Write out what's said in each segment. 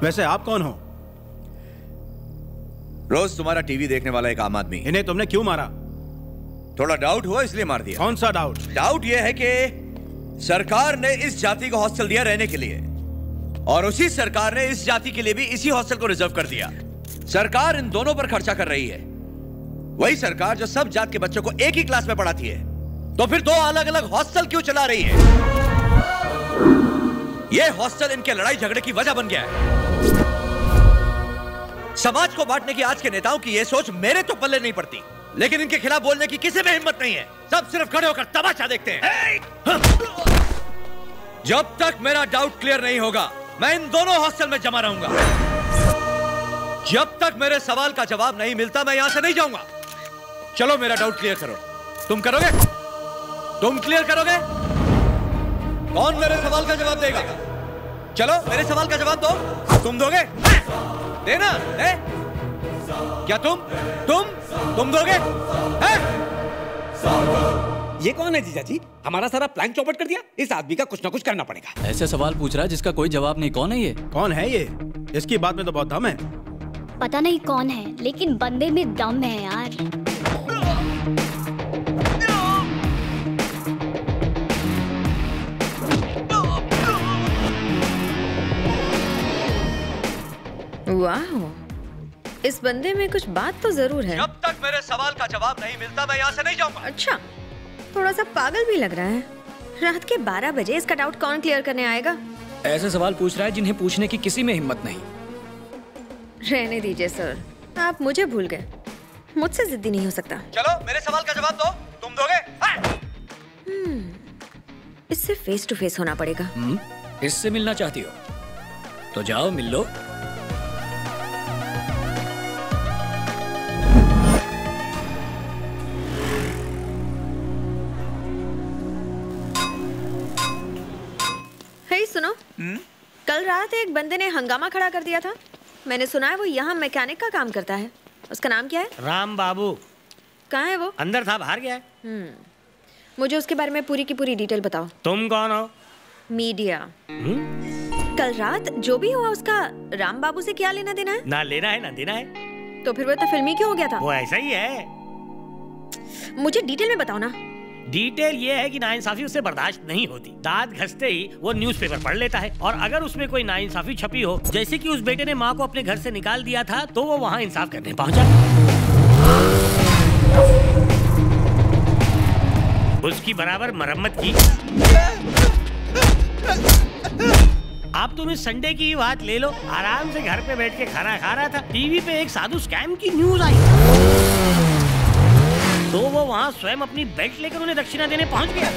वैसे आप कौन हो? रोज तुम्हारा टीवी देखने वाला एक आम आदमी। इन्हें तुमने क्यों मारा? थोड़ा डाउट हुआ इसलिए मार दिया। कौन सा डाउट? डाउट यह है कि सरकार ने इस जाति को हॉस्टल दिया रहने के लिए, और उसी सरकार ने इस जाति के लिए भी इसी हॉस्टल को रिजर्व कर दिया। सरकार इन दोनों पर खर्चा कर रही है। वही सरकार जो सब जात के बच्चों को एक ही क्लास में पढ़ाती है, तो फिर दो अलग अलग हॉस्टल क्यों चला रही है? यह हॉस्टल इनके लड़ाई झगड़े की वजह बन गया है। समाज को बांटने की आज के नेताओं की यह सोच मेरे तो पल्ले नहीं पड़ती, लेकिन इनके खिलाफ बोलने की किसी में हिम्मत नहीं है। सब सिर्फ खड़े होकर तमाशा देखते हैं। जब तक मेरा डाउट क्लियर नहीं होगा, मैं इन दोनों हॉस्टल में जमा रहूंगा। जब तक मेरे सवाल का जवाब नहीं मिलता, मैं यहां से नहीं जाऊंगा। चलो मेरा डाउट क्लियर करो। तुम करोगे? तुम क्लियर करोगे? कौन मेरे सवाल का जवाब देगा? चलो मेरे सवाल का जवाब दो। तुम दोगे? देना है? क्या तुम दोगे? ये कौन है जीजा जी? हमारा सारा प्लान चौपट कर दिया। इस आदमी का कुछ ना कुछ करना पड़ेगा। ऐसे सवाल पूछ रहा है जिसका कोई जवाब नहीं। कौन है ये? कौन है ये? इसकी बात में तो बहुत दम है। पता नहीं कौन है, लेकिन बंदे में दम है यार। वाह, इस बंदे में कुछ बात तो जरूर है। जब तक मेरे सवाल का जवाब नहीं मिलता, मैं यहाँ से नहीं जाऊंगा। अच्छा, थोड़ा सा पागल भी लग रहा है। रात के 12 बजे इसका डाउट कौन क्लियर करने आएगा? ऐसे सवाल पूछ रहा है जिन्हें पूछने की किसी में हिम्मत नहीं। रहने दीजिए सर, आप मुझे भूल गए। मुझसे जिद्दी नहीं हो सकता। चलो मेरे सवाल का जवाब दो। तुम दोगे? इससे फेस टू फेस होना पड़ेगा। इससे मिलना चाहती हो तो जाओ मिल लो। सुनो, कल रात एक बंदे ने हंगामा खड़ा कर दिया था। मैंने सुना है वो यहाँ मैकेनिक का काम करता है। उसका नाम क्या है? राम बाबू। कहाँ है वो? अंदर था, बाहर गया है। मुझे उसके बारे में पूरी की पूरी डिटेल बताओ। तुम कौन हो? मीडिया। कल रात जो भी हुआ उसका राम बाबू से क्या लेना देना है? ना लेना है ना देना है। तो फिर वो तो फिल्मी क्यों हो गया था? वो ऐसा ही है। मुझे डिटेल में बताओ ना। डिटेल ये है कि नाइंसाफी उससे बर्दाश्त नहीं होती। दांत घसते ही वो न्यूज़पेपर पढ़ लेता है, और अगर उसमें कोई नाइंसाफी छपी हो, जैसे कि उस बेटे ने माँ को अपने घर से निकाल दिया था, तो वो वहाँ इंसाफ करने पहुँचा। उसकी बराबर मरम्मत की। आप तुम इस संडे की बात ले लो। आराम से घर पे बैठ के खाना खा रहा था, टीवी पे एक साधु स्कैम की न्यूज आई, तो वो वहाँ स्वयं अपनी बेल्ट लेकर उन्हें दक्षिणा देने पहुंच गया।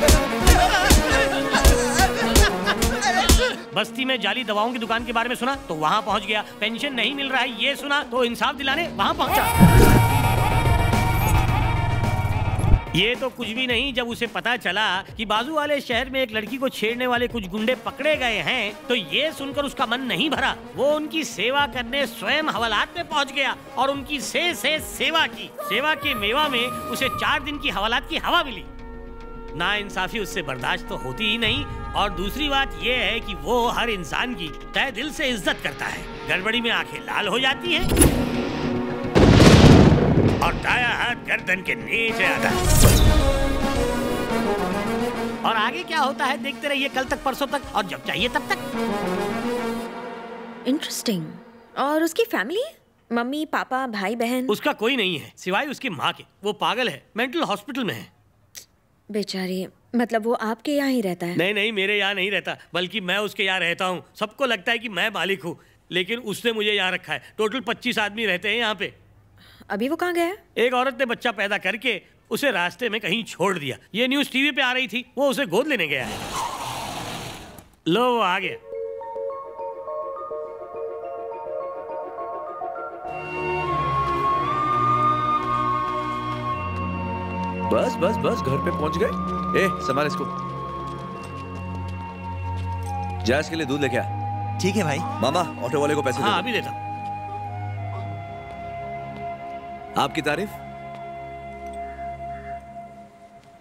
बस्ती में जाली दवाओं की दुकान के बारे में सुना तो वहाँ पहुंच गया। पेंशन नहीं मिल रहा है ये सुना तो इंसाफ दिलाने वहाँ पहुंचा। ये तो कुछ भी नहीं, जब उसे पता चला कि बाजू वाले शहर में एक लड़की को छेड़ने वाले कुछ गुंडे पकड़े गए हैं, तो ये सुनकर उसका मन नहीं भरा। वो उनकी सेवा करने स्वयं हवालात में पहुंच गया और उनकी सेवा की। सेवा के मेवा में उसे 4 दिन की हवालात की हवा मिली। ना इंसाफी उससे बर्दाश्त तो होती ही नहीं, और दूसरी बात ये है कि वो हर इंसान की तहे दिल से इज्जत करता है। गड़बड़ी में आंखें लाल हो जाती हैं और दाया हाथ गर्दन के नीचे आता है। और आगे क्या होता है देखते रहिए, कल तक परसों तक, और जब चाहिए तब तक। इंटरेस्टिंग। और उसकी फैमिली? मम्मी पापा भाई बहन? उसका कोई नहीं है सिवाय उसकी माँ के। वो पागल है, मेंटल हॉस्पिटल में है। बेचारी। मतलब वो आपके यहाँ ही रहता है? नहीं नहीं, मेरे यहाँ नहीं रहता, बल्कि मैं उसके यहाँ रहता हूँ। सबको लगता है कि मैं मालिक हूँ, लेकिन उसने मुझे यहाँ रखा है। टोटल 25 आदमी रहते हैं यहाँ पे। अभी वो कहाँ गया है? एक औरत ने बच्चा पैदा करके उसे रास्ते में कहीं छोड़ दिया। ये न्यूज़ टीवी पे आ रही थी, वो उसे गोद लेने गया है। लो वो आ गया। बस बस बस, घर पे पहुंच गए। संभाल इसको। जैस के लिए दूध लेके आ। ठीक है भाई। मामा ऑटो वाले को पैसे हाँ अभी देता हूँ। आपकी तारीफ।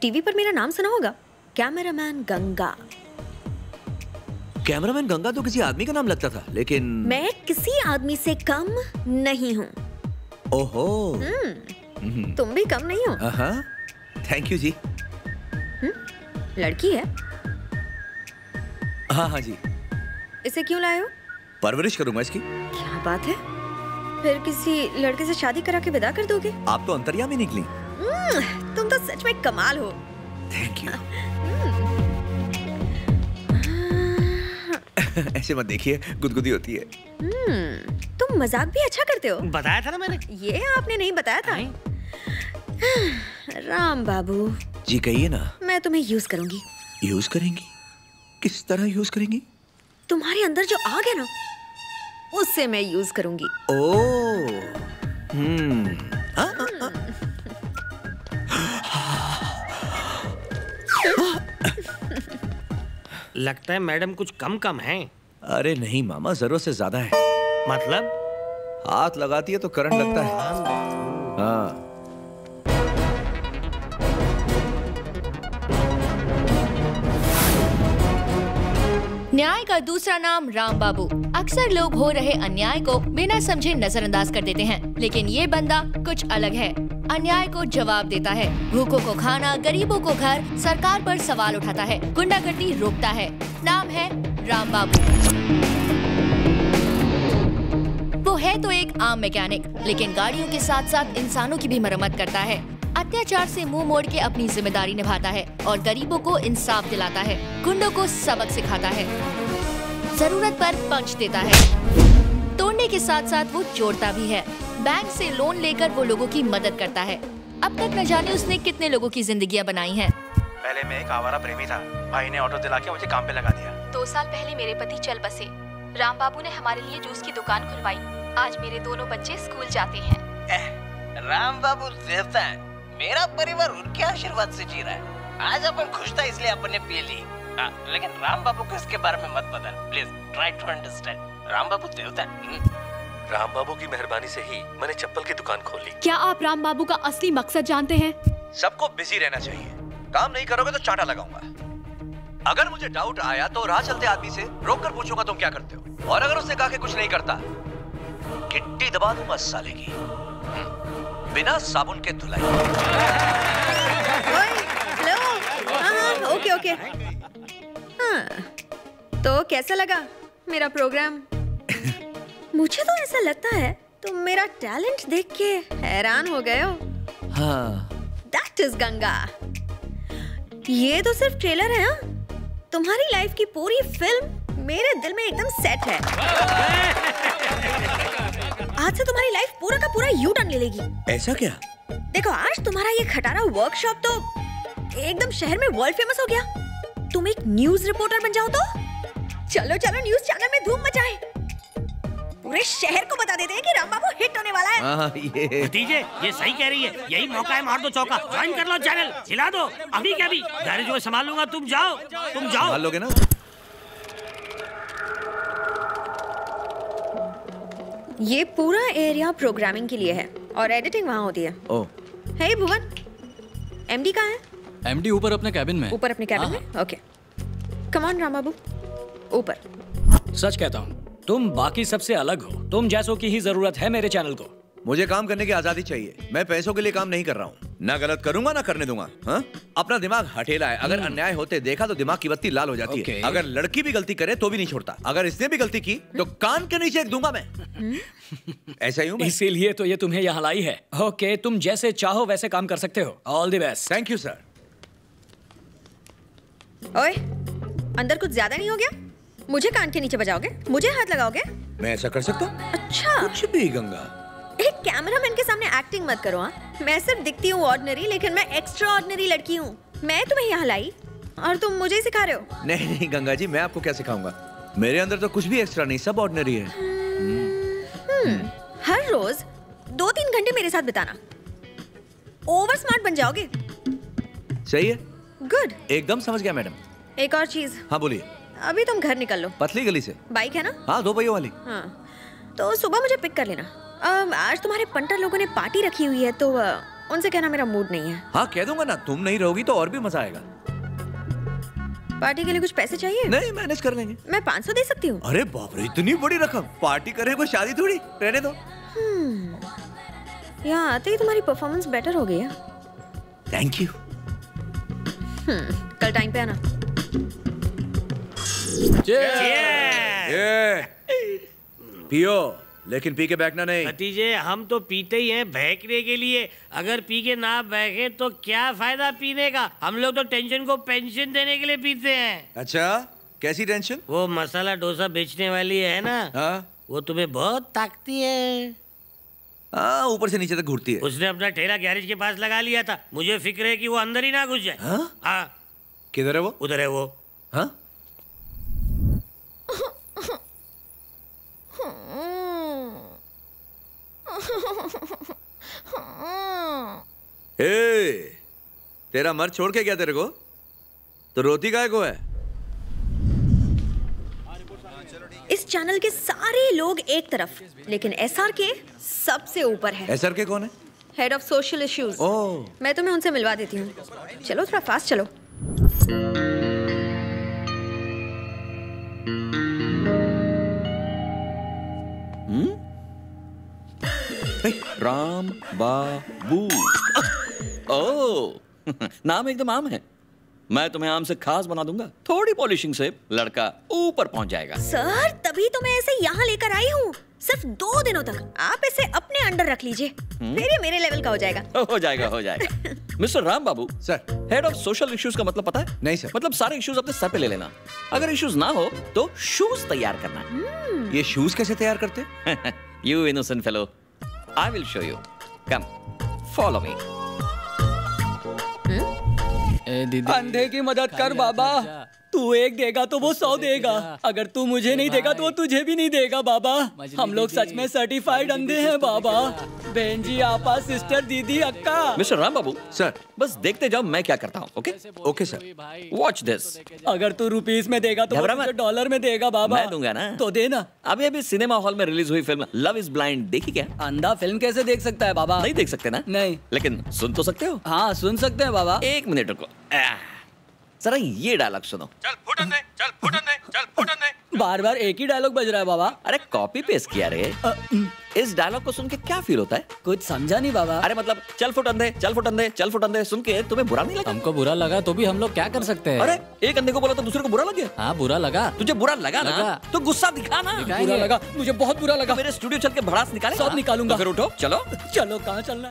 टीवी पर मेरा नाम सुना होगा, कैमरामैन गंगा। कैमरामैन गंगा तो किसी आदमी का नाम लगता था, लेकिन मैं किसी आदमी से कम नहीं हूँ। ओहो। तुम भी कम नहीं हो। थैंक यू जी। लड़की है? हाँ हाँ जी। इसे क्यों लाए हो? परवरिश करूंगा इसकी। क्या बात है, फिर किसी लड़के से शादी करा के विदा कर दोगे? आप तो अंतर्यामी निकली। तुम तो सच में कमाल हो। Thank you. ऐसे मत देखिए, गुदगुदी होती है। तुम मजाक भी अच्छा करते हो। बताया था ना मैंने। ये आपने नहीं बताया था। राम बाबू जी कहिए ना। मैं तुम्हें यूज करूंगी। यूज करेंगी? किस तरह यूज करेंगी? तुम्हारे अंदर जो आग है ना, उससे मैं यूज करूंगी। लगता है मैडम कुछ कम है। अरे नहीं मामा, जरूरत से ज्यादा है। मतलब? हाथ लगाती है तो करंट लगता है। हाँ। न्याय का दूसरा नाम राम बाबू। अक्सर लोग हो रहे अन्याय को बिना समझे नजरअंदाज कर देते हैं, लेकिन ये बंदा कुछ अलग है। अन्याय को जवाब देता है, भूखों को खाना, गरीबों को घर, सरकार पर सवाल उठाता है, गुंडागर्दी रोकता है। नाम है राम बाबू। वो है तो एक आम मैकेनिक, लेकिन गाड़ियों के साथ साथ इंसानों की भी मरम्मत करता है। अत्याचार से मुंह मोड़ के अपनी जिम्मेदारी निभाता है और गरीबों को इंसाफ दिलाता है, गुंडों को सबक सिखाता है, जरूरत पर पंच देता है। तोड़ने के साथ साथ वो जोड़ता भी है। बैंक से लोन लेकर वो लोगों की मदद करता है। अब तक न जाने उसने कितने लोगों की जिंदगियां बनाई हैं। पहले मैं एक आवारा प्रेमी था, भाई ने ऑटो दिला के मुझे काम पे लगा दिया। 2 साल पहले मेरे पति चल बसे। राम बाबू ने हमारे लिए जूस की दुकान खुलवाई। आज मेरे दोनों बच्चे स्कूल जाते हैं। राम बाबू देवता है, मेरा परिवार उनके आशीर्वाद से जी रहा है। आज अपन खुश था इसलिए अपन ने पी ली। लेकिन राम बाबू को इसके बारे में मत बता, please try to understand. Ram Babu देवता है। राम बाबू की मेहरबानी से ही मैंने चप्पल की दुकान खोली। क्या आप राम बाबू का असली मकसद जानते हैं? सबको बिजी रहना चाहिए। काम नहीं करोगे तो चांटा लगाऊंगा। अगर मुझे डाउट आया तो राह चलते आदमी से रोक कर पूछूंगा तुम क्या करते हो, और अगर उसने कहा कि कुछ नहीं करता, गिट्टी दबा दूंगा साले की, बिना साबुन के धुलाई। हेलो। Okay okay. हाँ, तो कैसा लगा मेरा प्रोग्राम? मुझे तो ऐसा लगता है तुम मेरा टैलेंट देख के हैरान हो गए हो। हाँ। That is Ganga. ये तो सिर्फ ट्रेलर है। हाँ? तुम्हारी लाइफ की पूरी फिल्म मेरे दिल में एकदम सेट है। आज से तुम्हारी लाइफ पूरा का पूरा यू टर्न ले लेगी। ऐसा क्या? देखो, आज तुम्हारा ये खटारा वर्कशॉप तो एकदम शहर में वर्ल्ड फेमस हो गया। तुम एक न्यूज रिपोर्टर बन जाओ तो चलो चलो न्यूज चैनल में धूम मचाए, पूरे शहर को बता देते हैं कि राम बाबू हिट होने वाला है। ये भतीजे, ये सही कह रही है, यही मौका है, मार दो चौका, ज्वाइन कर लो चैनल, हिला दो अभी क्या भी। घर जो संभाल लूंगा, तुम जाओ। संभाल लोगे ना? ये पूरा एरिया प्रोग्रामिंग के लिए है और एडिटिंग वहाँ होती है। ओह। हे भुवन, एमडी कहाँ है? एमडी ऊपर अपने कैबिन में। ऊपर अपने कैबिन में? ओके, कम ऑन राम बाबू, ऊपर। सच कहता हूँ, तुम बाकी सबसे अलग हो। तुम जैसों की ही जरूरत है मेरे चैनल को। मुझे काम करने की आजादी चाहिए। मैं पैसों के लिए काम नहीं कर रहा हूँ। ना गलत करूंगा ना करने दूंगा। हाँ? अपना दिमाग हठेला है। अगर अन्याय होते देखा तो दिमाग की बत्ती लाल हो जाती है। अगर लड़की भी गलती करे तो भी नहीं छोड़ता। अगर इसने भी गलती की तो कान के नीचे एक दूंगा मैं। ऐसा ही हूँ मैं। इसीलिए तो ये तुम्हें यहाँ लाई है। ओके, तुम जैसे चाहो वैसे काम कर सकते हो। All the best. Thank you sir. ओए, अंदर कुछ ज्यादा नहीं हो गया? मुझे कान के नीचे बजाओगे? मुझे हाथ लगाओगे? मैं ऐसा कर सकता हूँ? अच्छा, कुछ भी गंगा। एक कैमरामैन के सामने एक्टिंग मत करो। हाँ, मैं सिर्फ दिखती हूँ ऑर्डिनरी, लेकिन मैं एक्स्ट्रा ऑर्डिनरी लड़की हूँ। मैं तुम्हें यहाँ लाई और तुम मुझे ही सिखा रहे हो। नहीं नहीं गंगा जी, मैं आपको क्या सिखाऊंगा? मेरे अंदर तो कुछ भी एक्स्ट्रा नहीं, सब ऑर्डिनरी है। हर रोज 2-3 घंटे मेरे साथ बिताना, ओवर स्मार्ट बन जाओगे। सही है। गुड, एकदम समझ गया मैडम। एक और चीज। हाँ बोलिए। अभी तुम घर निकल लो। पतली गली से? बाइक है ना? हाँ, 2 पहियों वाली। हाँ, तो सुबह मुझे पिक कर लेना। आज तुम्हारे पंटर लोगों ने पार्टी रखी हुई है, तो उनसे कहना मेरा मूड नहीं है। हाँ कह दूंगा ना, तुम नहीं रहोगी तो और भी मजा आएगा। पार्टी के लिए कुछ पैसे चाहिए? नहीं, मैनेज कर लेंगे। मैं 500 दे सकती हूँ। अरे बाप रे, इतनी बड़ी रकम! पार्टी करें कोई शादी थोड़ी, रहने दो। यहाँ आते ही तुम्हारी परफॉर्मेंस बेटर हो गई है। Thank you. कल टाइम पे आना। पियो, लेकिन पी के बैठना नहीं। भतीजे, हम तो पीते ही हैं बहकने के लिए। अगर पी के ना बहके तो क्या फायदा पीने का? हम लोग तो टेंशन को पेंशन देने के लिए पीते हैं। अच्छा, कैसी टेंशन? वो मसाला डोसा बेचने वाली है ना, वो तुम्हें बहुत ताकती है। हाँ, ऊपर से नीचे तक घूरती है। उसने अपना ठेला गैरेज के पास लगा लिया था। मुझे फिक्र है कि वो अंदर ही ना घुस जाए। हाँ? किधर है वो? उधर है वो। हाँ? तेरा मर्द छोड़ के गया तेरे को, तो रोती काहे को है? इस चैनल के सारे लोग एक तरफ, लेकिन SRK सबसे ऊपर है। SRK कौन है? Head of social issues. मैं तुम्हें उनसे मिलवा देती हूँ। चलो थोड़ा फास्ट चलो। राम बाबू। ओह, नाम एकदम आम है। मैं तुम्हें आम से खास बना दूंगा। थोड़ी पॉलिशिंग से लड़का ऊपर पहुंच जाएगा। सर, तभी तो मैं इसे यहाँ लेकर आई हूँ। सिर्फ 2 दिनों तक आप इसे अपने अंडर रख लीजिए, फिर ये मेरे लेवल का हो जाएगा। हो जाएगा, हो जाएगा। Mister Ram Babu sir, head of social issues का मतलब पता है? नहीं सर। मतलब सारे इश्यूज अपने सर पे ले लेना। अगर इश्यूज ना हो तो शूज तैयार करना। ये शूज कैसे तैयार करते? You innocent fellow, I will show you. Come, follow me. अंधे की मदद कर बाबा। तू 1 देगा तो वो 100 देगा। अगर तू मुझे नहीं देगा तो वो तुझे भी नहीं देगा बाबा। हम लोग सच में सर्टिफाइड अंधे हैं बाबा। बहन जी, आपा, सिस्टर, दीदी, अक्का। मिस्टर राम बाबू सर, बस देखते जाओ मैं क्या करता हूँ। Okay okay sir. Watch this. अगर तू रुपीस में देगा तो वो तुझे डॉलर में देगा बाबा। मैं दूंगा ना, तो देना। अभी सिनेमा हॉल में रिलीज हुई फिल्म लव इज ब्लाइंड देखी क्या? अंधा फिल्म कैसे देख सकता है बाबा? नहीं देख सकते ना? नहीं। लेकिन सुन तो सकते हो? हाँ, सुन सकते हैं बाबा। 1 मिनट रुको, जरा ये डायलॉग सुनो। चल फुटन दे, चल फुटन दे, चल फुटन दे। बार बार एक ही डायलॉग बज रहा है बाबा। अरे कॉपी पेस्ट किया रे। इस डायलॉग को सुन के क्या फील होता है? कुछ समझा नहीं बाबा। अरे मतलब चल फुटन दे, चल फुटन दे, चल फुटन दे सुन के तुम्हें बुरा नहीं लगा? हमको बुरा लगा तो भी हम लोग क्या कर सकते हैं? अरे एक अंधे को बोला तो दूसरे को बुरा लग गया। हाँ, बुरा लगा। तुझे बुरा लगा ना? तो गुस्सा दिखा ना। बुरा लगा, मुझे बहुत बुरा लगा। मेरे स्टूडियो चल के भड़ास निकाले। सब निकालूंगा। फिर उठो, चलो। चलो, कहाँ चलना है?